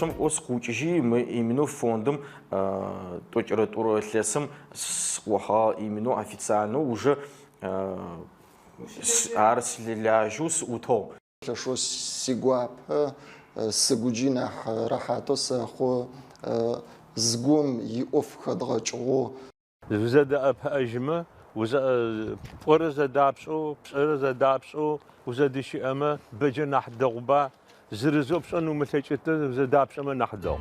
общем, оскучижи мы именно фондом точно лесом схваха именно официально уже арсляжус утол. Что сигуап сигуджина рахатоса хо сгум и офхадрачо. Зада апажма وزا فرز دابسو بسرز دابسو وزا دشي أما بجا نحدو با زرزو بسنو مثلت وزا دابسو ما نحدو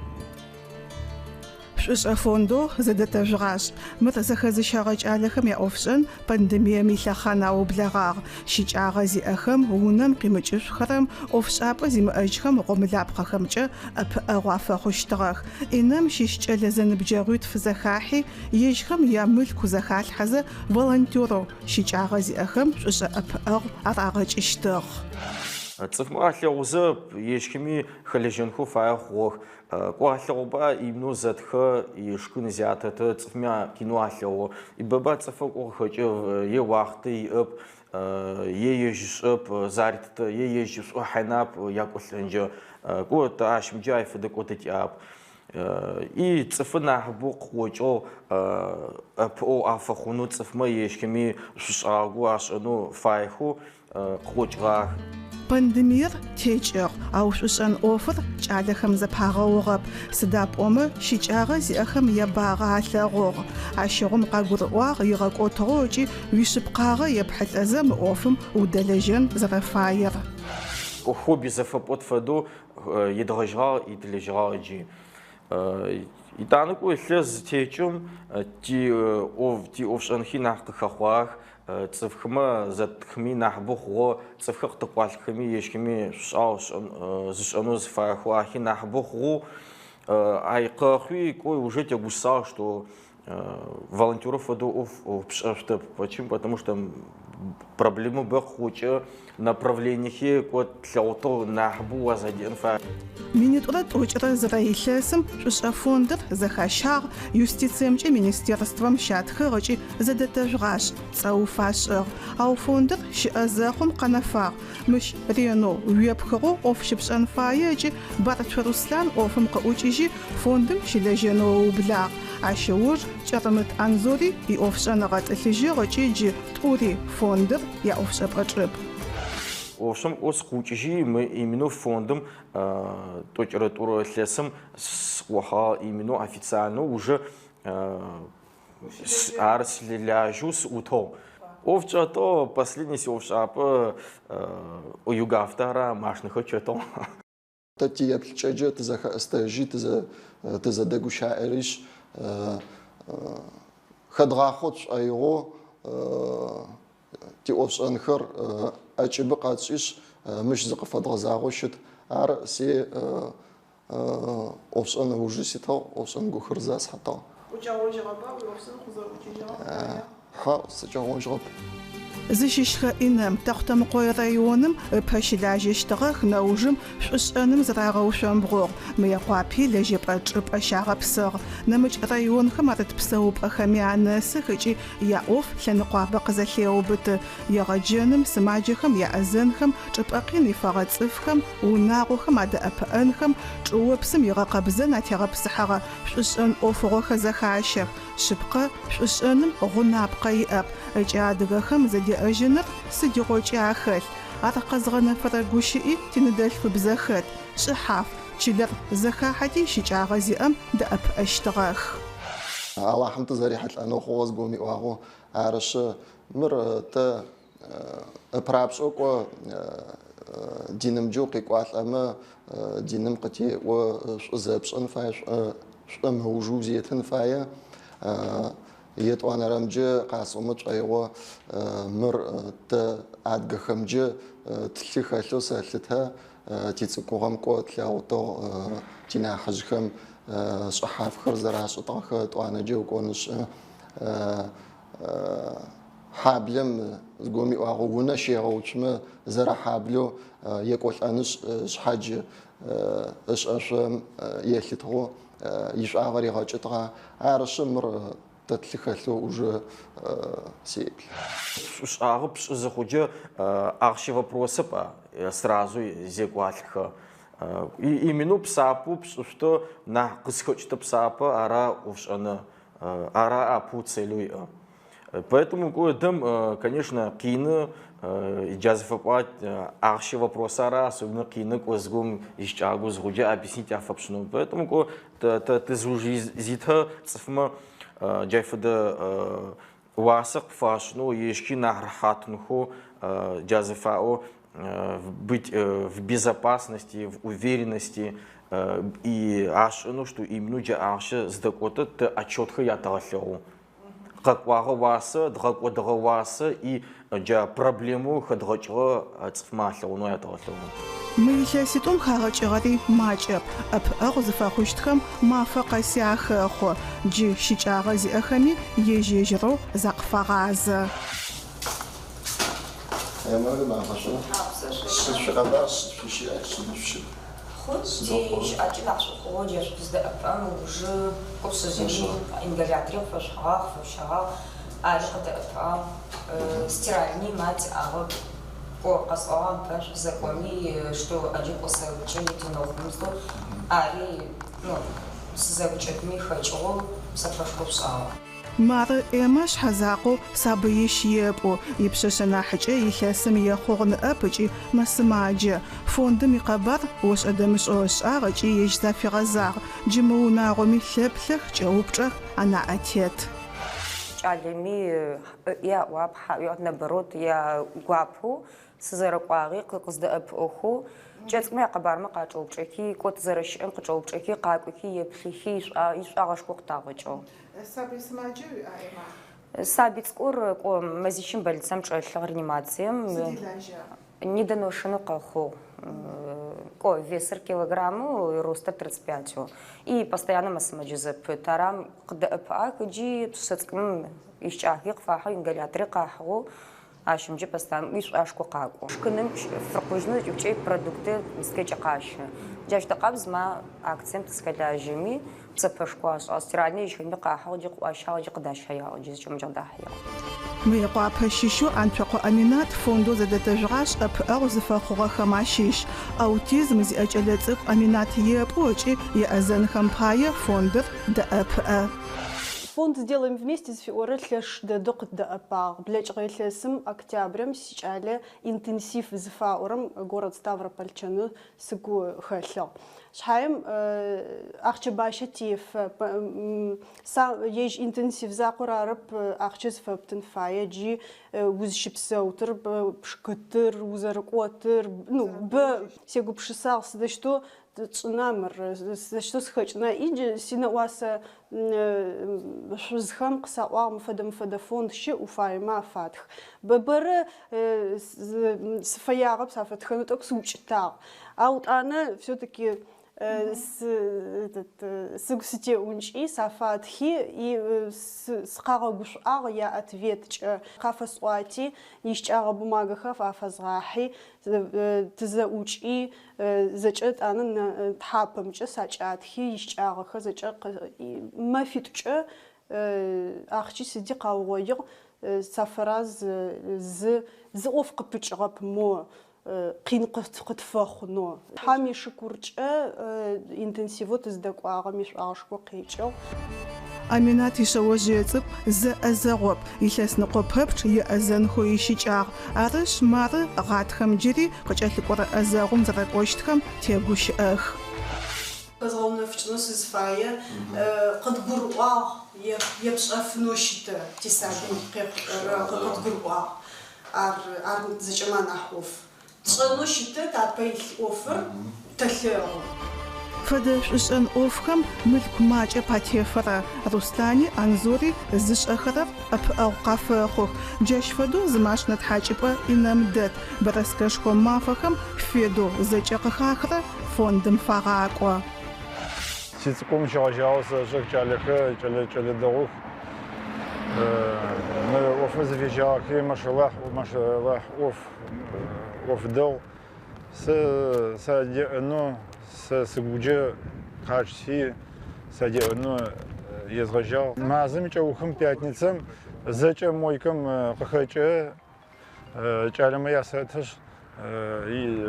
شوش أفوندو زادت أجراش متى زخز شارج عليهم يا أوفشن بانديميا ميلخانا وبلغار شيج أغازي أخم ونم قيمتش خرم أوفش أب زي ما أجهم قملاب خمجة أب أغوافا خشتراخ إنم شيش لزن بجاروت في زخاحي يجهم يا ملك زخال حزة فولنتيرو شيج أغازي أخم شوش أب أغاج اشتراخ цифма леуза ешкими халеженху фаях куахлеуба именно затха ешкун зятата цифма кинуахлеу и баба цифа кухаче е вахты об е ежшып заритта е ежшып хайнап якулленже кот ашмджай фдекотить аб и цифна бук хочо по афахуну цифма ешкими шагу ашну файху хочга باندمير تيجر أو شوشان أوفر على خمسة باغوغب سداب أم شيجاغ زي أخم يباغا ثغوغ عشرم قاقر واغ يغاقو تروجي ويشبقاغ يبحث أزم أوفم ودلجن زغفاير хобби зафапот фаду едгажга и тележга джи и таныку лез течум ти овшанхи нахтхахвах цифхма затхми нахбухо цифхах тقوالхми ешкими шауш зшануз фахвахи нахбуху айқахи кой уже те гуса что волонтеров фаду что почему потому что проблема бахуча направлениях кот тлауто нахбу азадин фа Минит урат учра зраилесым шуша фондер захашар юстициемче министерством шатхырочи задатажраш цауфашер ау фондер шиазахум канафар мыш рено уепхро офшипшан фаежи Барчаруслан офм каучижи фондым шилежено убла ашур чатамет анзори и офшанагат лежерочи джи тури фондер я офшапатрып В общем, оскучижи мы именно фондом точно лесом схваха именно официально уже арсляжус утол. Овчато последний овшапа югафтара машных очето. Тати апличаджа ты за стажи ты за дегушаэриш хадрахот айро ти овшанхэр أجيب قاتش مش زق فضغ زاغوشت عر سي أوصل وجسيته أوصل جوخر زاس حتى. وجاو جربا وأوصل خزر وجيجا. ها سجاو جرب. زشيشخ إنم تختم قوي ريونم باشلاج يشتغخ نوجم شوشانم زراغو شامبغور ميقوابي لجيب أجب أشاغ بسر نمج ريون خمرت بسوب أخمي عناس خجي يأوف لنقواب قزليو بت يغجنم سماجخم يأزنخم جبقيني فغت صفخم وناغوخم عد أبأنخم جوابسم يغاقبزن أتيغب سحرة شوشان أوفروخ زخاشخ شبقى شوشانم غناب قيئب أجادغخم زدي أجنر سديغوشي أخل أرقزغنا فرقوشي تندلف بزخت شحاف تشلر زخاحتي شجاغزي أم دأب أشتغاخ الله حمد زريحة لأنه خوز قومي وهو عارش مر تا برابش أكو دينم جوقي قوات أما دينم قتي وزبش أنفاش أم هو جوزية فايا يتوانا رمجة قاسومج أيوة مر تا عاد خمجة تلي خلو سالتها تيتسكوهم قوت لاوتو تينا حجكم صحاف خرزراش طاخ توانا جو كونش حابلم زقومي واغونا شيغوچم زرا حابلو يقول انش شحاج اش يخيتو يش اغري غاچطغا عرشمر تتلخلو уже сепль. Араб захудя арши вопросы по сразу зегуальха Именно псапу, что на кусочек псапа, ара ушана, ара апу целую. Поэтому кое-дем, конечно, кино, джазфапат, арши вопросара, особенно кино, козгум, ищагу, згудя, объяснить афапшну. Поэтому ты зужизита, цифма, джайфада васак фашну, ешки нахрахатнуху, джазфао, быть в безопасности, в уверенности, и аш, ну что именно джааши сдакота, ты отчетха я талахлю. Как вагаваса, дракодраваса и джа проблему хадрачва цфмахлю, но я талахлю. Мы ситум харачгари мачап, агузфахуштхам мафакасяххо, джи шичагази ахами ежежро закфагаза. Я могу нахожу. Шишкада, шиши. Ходишь, а ты наш ходишь, там уже курсозим, ингаляторы, фашах, а это стиральный мать, а вот по касам, паш, закони, что один после учения тянул, ари, ну, с завучетами хочу, сапашку сау. Мары эмаш хазаку сабыиш епу, ипшешана хаче ихесым яхогн апчи масмаджи. Фондым икабар ош адамш ош агачи еш зафигазар. Джимуунагоми леплех чаупчах ана атет. Чалеми я вапха, я наоборот, я гуапу, сзаракваги, кыздап оху. Честно, кабарма качоупчаки, кот зарашен качоупчаки, какуки еплихи, ишагаш кухтагачо. Сабис маджи айма. Сабит скоро, мазичим больцам чалхар реанимациям. Недоношенный каху. Весер килограмму, роста 35. И постоянно массамаджизеп. Тарам, когда апаки, тусацким, ищахик, фаха, ингаляторы, каху. Ашим же постоянно ишашку каку. Шканым фракужны учей продукты скетчакаши. Джашта кабзма акцент скаляжими. Цепашкуаш, а стиральный еще не кахал, дик ашал, дик дашаял, дик чем жадахаял. Мы папашишу антваку аминат фонду задатажраш апарзфахуга хамашиш. Аутизм зи ачалецик аминат епочи и азен хампая фондер ДАПА. Фонд сделаем вместе с Фиорелеш до ДАПА. Блечгайлесым октябрем сичале интенсив зфауром город Ставропольчаны сгу хэлъ. Шхайм ахчебашетив еж интенсив закурарып ахчез фаптын фая джи узшипсаутыр пшкытыр узаркотыр ну б сегупшисал да что цунамр за что схачна иди синауаса шузхам қсауам фадафон ши уфайма фатх ббр сфаярап сафатхану так сучтал а вот она все-таки сugсите унчи сафатхи и схарагуш я ответ хафасуати нищара бумага хафазрахи тзаучи зачет анан тхапамча сачатхи ищараха зача мафитча ахчи сиди қауойыр сафараз з офқыпчрап мо قين قطفخنو حاميش كورچا интенсивот издаквага миш ашко қичо Аминат ишавожецып зе азагоп илесны қоппч я азан хоишичар арыш мары гатхам джири қочалыкора азагум заракоштхам тегуш ах казална вчнос изфая қадгурва епшафношита тисадин қадгурва ар зачаманахов цаношита тапай офер талеро фадашын офхам милк мача патефара Руслани Анзури зишахара апауқафаху джашфаду змашнат хачипа инамдет бараскашко мафахам феду зачақахра фондым фараква сицком жажаоса жакчалеха чаледорух мы оф завижаки машаллах оф дол сади но сгуджа качси сади но езгажал мазым чаухым пятницам зача мойкам кахача чалама ясатыш и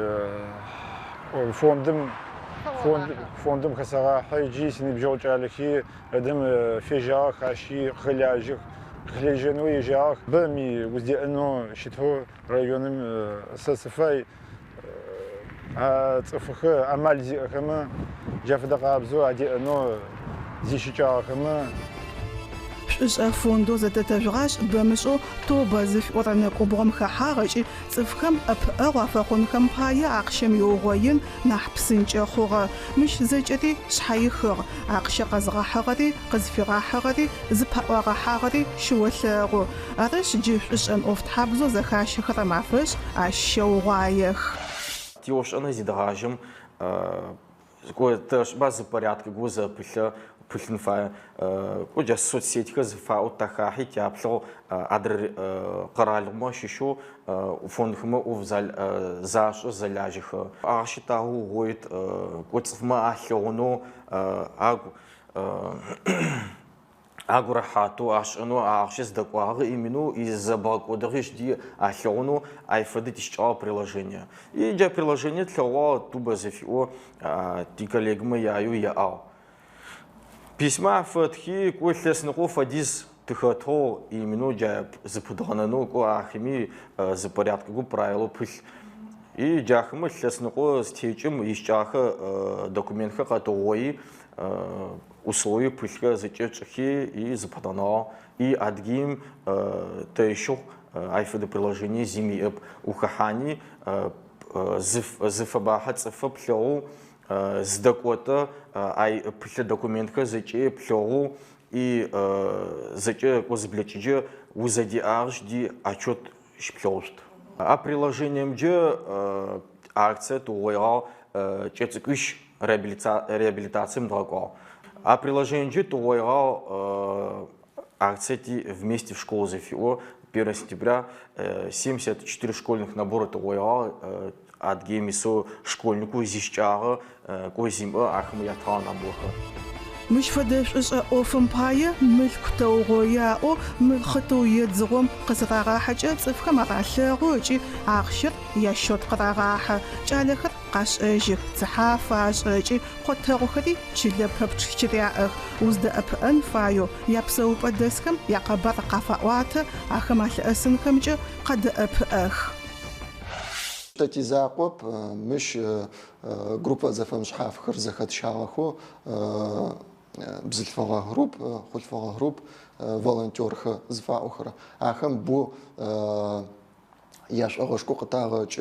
فوندم خسارة يجي سنبجو جالكي أدم فيجا خاشي خلاجك خليجنو يجاك بامي وزدي أنه شتهو ريونم سلسفاي تصفخ أمال زي أخما جاف دقابزو عدي أنه زي شجاع أخما شو فوندو زتتجراش بمشو توبا زف ورنا كوبرم خحارج صفكم اب اغافقون كم بايا عقشم يوغوين نحبسنج خوغا مش زجتي شحيخر عقش قزغا حغدي قزفغا حغدي زبا حغدي شو ثاغو ارش جيش ان اوفت حبزو زخاش خرمافش اشوغايخ Тёж она зидражем кое też базы порядка гуза пыльнфа кое соцсети хазфа утаха хитяпло адр qaralığıma şişo fondxıma uvzal zaşo zaляжих аршитагу гоит коцфма ахлону агурахату ашну аршис даквагы именно из-за балкодыгыш ди ахлону айфады тишча приложение и для приложения тло туба зафио ти коллегма яю яау письма фатхи котлесныгу фадис тхато именно для запудганану ко ахими за порядку правило пыл и джахмы лесныгу стечим исчаха документха катои условия пылька зачечхи и западано и адгим тейшух айфады приложение зими эп ухахани зифабаха цифаплоу сдакота ай пылька документха заче плоу и заче козблечиже узади арш ди отчет шплоуст а приложением же акция туоя чецкуш реабилитациям драго. А приложение то акции вместе в школу ЗФО 1 сентября 74 школьных набора то от геймису школьнику зищара козима ахмиятра набора. مش فداش اوفن بايا ملك توغويا او ملختو يدزغم قزغا حاجه صفكه مغاشغوجي اخشر يشوت قراغا جالخر قاشجي صحافاجي قطرخدي چلبب چريا وزد اب ان فايو يابسو بدسكم يقبر قفاوات اخمال اسنكمج قد اب اخ تاتي زاقوب مش группа زفمش حافخر زخت شاخو بزلفغا جروب خلفغا جروب волонтерخ زفاوخر اخم بو яш агашку قطاغچ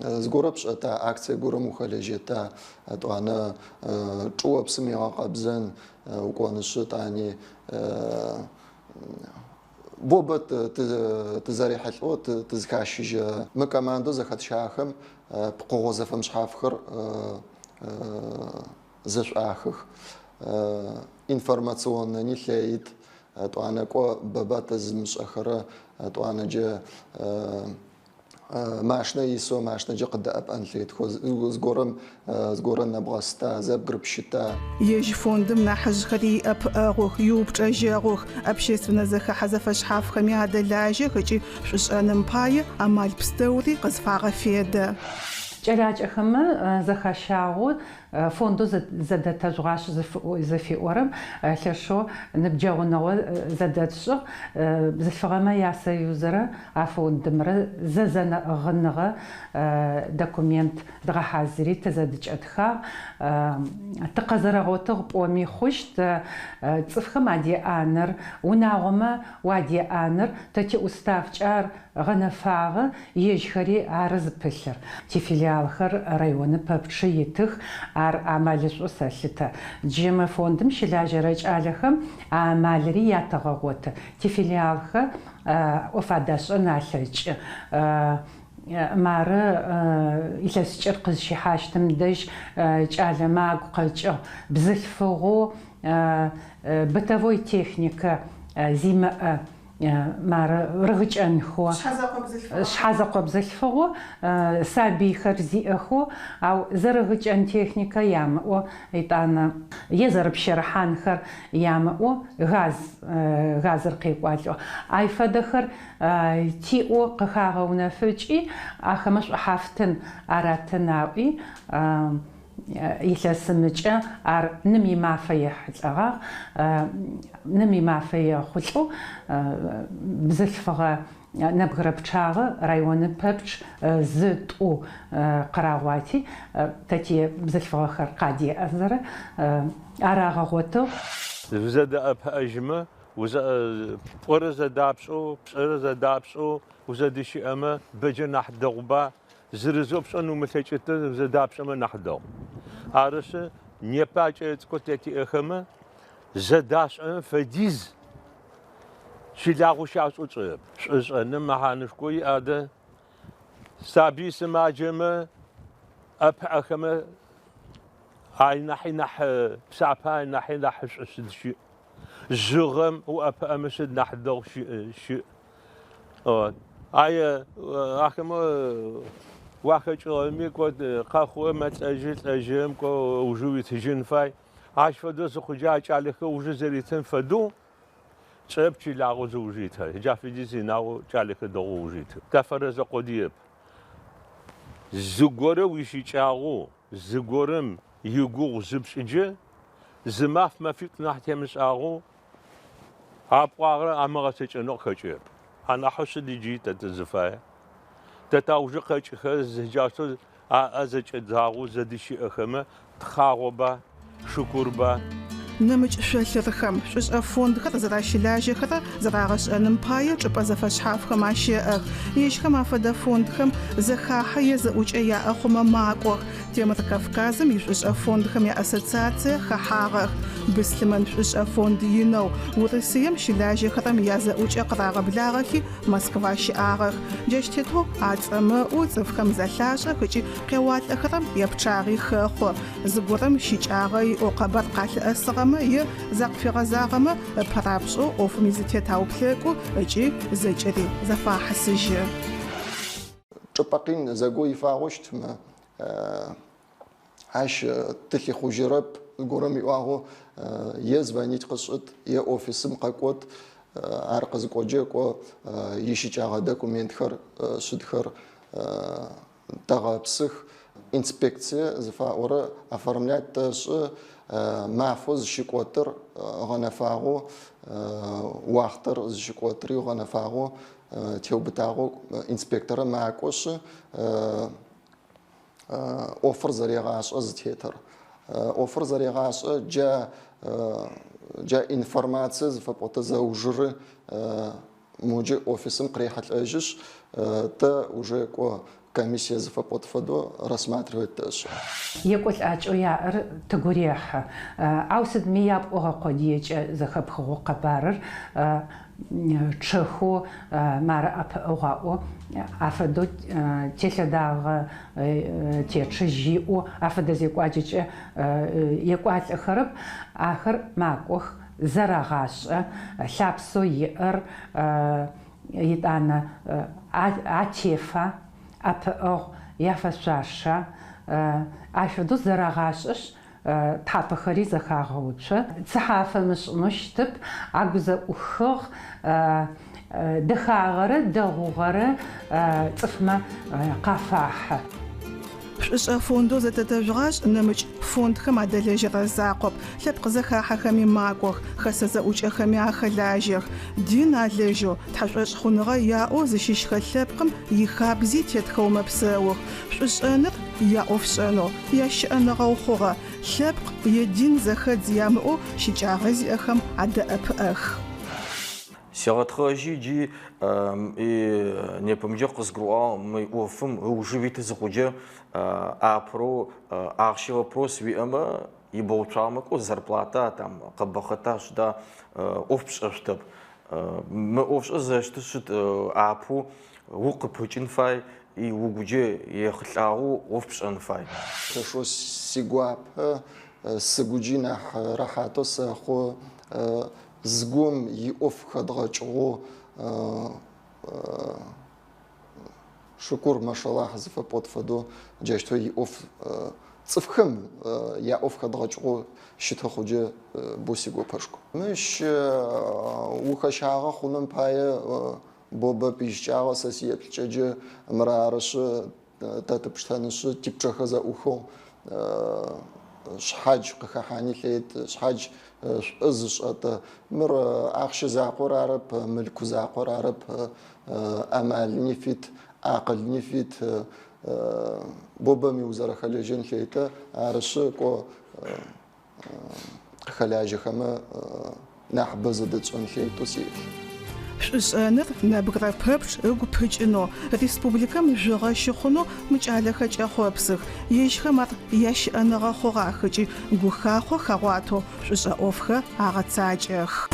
زغوربش تا акция гурам ухалежета атуана чуапсми акабзан уконыши тани بوبت تزاري حلو تزكاشج ما كماندو زخت شاخم بقوة زفم شحافخر زش آخخ информационный نتلاقيت تو أنا كوا ببات زمش آخره تو أنا جا ماشنا يسوع ماشنا جا قد أب أنليت خو زغورم نبغاستا زب قربشتا يجي فوندم نحج خدي أب أغوخ يوب تجاغوخ أبشيسنا زخ حذف شحاف خميا دلاجي خجي شش أنمباي أمال بستوري قزفاغ فيدا جراج أخما زخشاغو فوندو زادت تجراش زفي ورم لشو نبجاو نوا زادت شو زفغما ياسا يوزرا عفون دمر زازنا غنغا دوكومنت دغا حازري تزادج أدخا تقزر غوتغ بومي خشت تصفخم عدي آنر وناغما وعدي آنر تتي أستافجار غنفاغ يجخري عرز بلر تفيليال خر ريون بابتشي يتخ ار عمالش وسالتا جيم فوندم شلاجرج عليهم عمالري ياتغوت تفيليال خ وفاداش نالج مار إلى قز شي حاجتم دش جالما قلج بزلفغو بتوي تكنيك زيما مار رغجانخو شحازقب زلفغو سابي خرزيخو أو زرغجان تكنيكا يامو إتانا يزرب شرحان خر يامو غاز رقيقوالو أي فدخر تيو قخاغونا فجي أخمش حافتن أراتناوي يلسمجة أر نمي ما فيه حلقة نمي ما فيه خلو بزلفغة نبغرب شاغ رايون ببش زد أو قراواتي تاتي بزلفغة خرقادي أزر أراغ غوتو زاد أب أجمع وزاد ورز دابشو بشرز دابشو وزاد شيء أما بجناح دغبا زرزوبش أنو مثلت زدابش أما نحدو عارش نيباج إتكوتي أخما زداش أن فديز شلاغو شاوس أطيب شش أنا ما حنفكوي هذا سابي سماجمة أب أخما هاي نحي نح بسعبها نحي نح شدشي زغم وأب أمسد نحدو شيء هاي أخما واحد شغلمي كود قاخوه متأجل أجيم كو وجوي تجين فاي عاش فدو سخجاج عليك وجو زريتن فدو شاب شي لاغو زوجيتها جافي ديزي ناو عليك دو وجيتها تفرز قديب زغوره ويشي چاغو زغورم يغو زبشجه زماف ما فيك نحتي مش اغو ابقار امغه چنو خجب انا حس دي جيت تزفاي تتاوج خج خز جاسو ازچ زاغو زدشي اخمه تخاغوبا شكوربا نمج شلرخم شش فوند خط زراشلاجي خط زراغش نمباي چپا زفشحاف خماشي اخ يش خما فدا فوند خم زخاحيه زوچيا اخما ماقو تيمه كافكازم يش فوند خم يا اسوسياتسي خحاغ بسلمن شش فوند ينو ورسيم شلاجي خطم يا زوچ قراغ بلاغخي موسكوا شاغ جشتو اتما وصف خم زلاشه خچي قوات خطم يبچاغي خخو زغورم شيچاغي او قبر قال اسغ ي زقفي زاغمه برابشو اوف ميزيتاو بليكو اجي زجري زفاحسج چپقين زغوي فاغشت ما عاش تلي خوجرب غورمي واغو يزبانيت قصت يا اوفيسم قاقوت ارقز قوجيكو يشيچاغا دокументخر شدخر تغابسخ инспекция زفاورة оформлять تاش محفوظ شيكوتر غنفاغو واختر شيكوتري غنفاغو تيو بتاغو انسبكتور معكوش اوفر زريغاش ازتيتر اوفر زريغاش جا انفورمация زفاپوتا زاوجر موجي اوفيسم قريحة الاجش تا уже ко комиссия زفاپوت فدو рассматривает تاش يقول أجو يا تقوليه أوسد مياب أوها قديج زخب خو قبارر تشخو مار أب أوها أفدو تشداغ تشجيو أفدو زيقواجج يقواج خرب آخر ماكوخ زرغاش شابسو يقر يتانا عتيفا أب أو يفشاشا أشدو زرغاشش تابخري زخاغوتش صحافة مشتب عجزة أخر دخاغرة دغوغرة تفما قفاح شش فوندو زتتجراش نمج فوند خم عدلج رزاقب لبق زخاحة خمي ماقوخ خسزة وش خمي خلاجر دينا لجو تحشش خنغا ياو زشيش خلبقم يخابزي تيتخو مبساوخ شش أنر يا أوفشانو يا شأنغا وخوغا لبق يدين زخد زيامو شجاغزي أخم عدا أب أخ سيغتخاجي جي не помню قصقروا мы уфм уживите захуджа апро арши вопрос виама и болчамако зарплата там қабахаташ да офшштаб мы офш заштшт апу уқпучин и угудже ехлаагу офшан фай шо сигуап сигуджина рахато сахо زگوم ی اوف خداچو شكر ما شاء الله زفبوت فدو جاشتو يوف صفخم يا اوف خدغجو شتو خوجه بوسيغو باشكو مش وخشاغه خونن باي بوبا بيشاغه سسيبچجه مرارش تاتبشتانش تيبچخه за ухо شحاج قخاني ليت شحاج ازش ات مر اخش زاقور عرب ملك زاقور عرب امال نفيت عقل نفيت بوبا ميوزر خلاجين ليت عرش كو خلاجه خما نحبز دصون ليتو سيف شأنر نبغى ببش أقول إنه الرئيسبوبليكا مجرى شخنو مجعل خج أخوابسخ يشخمر يش أنا خورا خجي جوخا خو خواتو شو أوفخ أغتاجخ